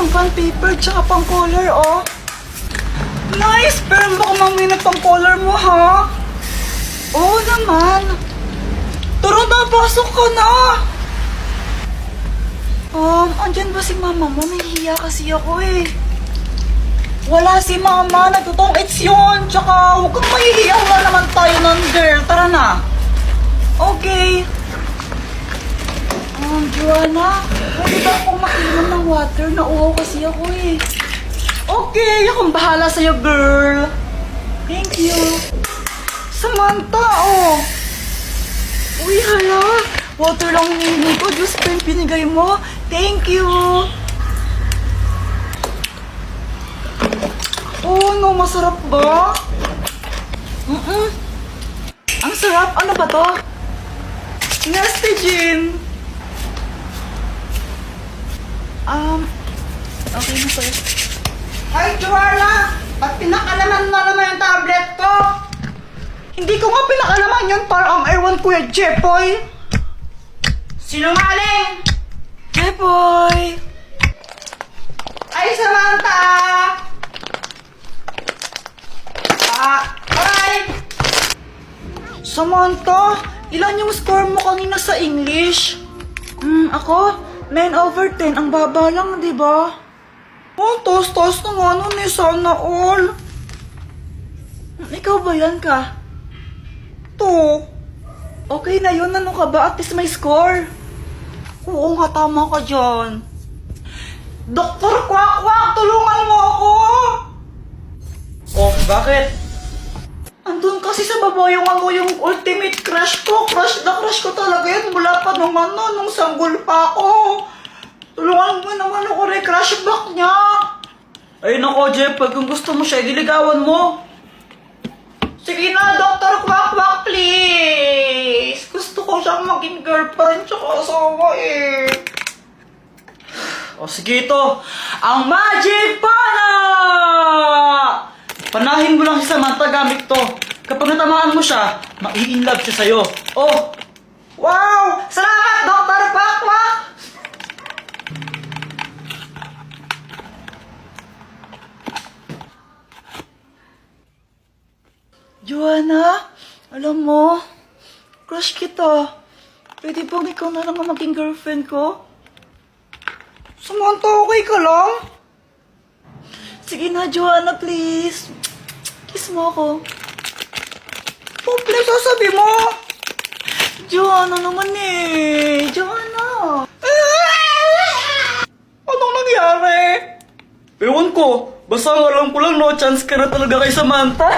pang fan paper tsaka pang color, oh. Nice! Pero baka mamaya pang color mo, ha? Oo naman. Tara na, pasok ka na. Andyan ba si mama mo? Nahihiya kasi ako eh. Wala si mama, nagtutong-its yun. Tsaka huwag kang mahihiya, wala naman tayo nun, girl. Tara na. Okay. Joanna, pwede ba akong makinom ng water? Nauhaw kasi ako eh. Okay, akong bahala sa'yo, girl. Thank you. Samantha, oh. Uy, hala. Water lang hinihingi ko. Diyos ko yung pinigay mo. Thank you. Oh, no, masarap ba? Ang sarap. Ano ba to? Nestigin. Okay na sa'yo. Ay, Joanna! Ba't pinakalaman mo naman yung tablet ko? Hindi ko nga pinakalaman yun para ang ewan Kuya Jepoy. Sinungaling! Jepoy! Ay, Samantha! Aray! Samantha, ilan yung score mo kanina sa English? Ako? 9/10. Ang baba lang, di ba? Oh, taas-taas na nga nun eh. Sana all. Ikaw ba yan ka? To. Okay na yun. Ano ka ba? At least may score. Oo nga, tama ka dyan. Dr. Kwak-Kwak, tulungan mo ako! Oh, bakit? Andun kasi sa baba yung ultimate crush ko. Crush na crush ko talaga yun. Mula pa nung sanggol pa ako. Tulungan mo naman ako crush back niya. Ay nako, Jeff, pag kung gusto mo siya, diligawan mo. Sige na, Dr. Kwak-Kwak, please. Gusto ko siyang maging girlfriend tsaka asawa eh. O sige ito, ang Magic Pana! Panahin mo lang si Samantha gamit to. Kapag natamaan mo siya, mai-inlove siya sa'yo. Oh! Wow! Salamat, Dr. Kwak-Kwak! Joanna, alam mo, crush kita. Pwede bang ikaw na lang ang maging girlfriend ko? Samantha, okay ka lang? Sige na, Joanna, please. Kiss mo ako. Oh, please, sasabi mo. Joanna naman eh. Joanna. Anong nangyari? Ewan ko. Basta alam ko lang, no chance ka na talaga kay Samantha.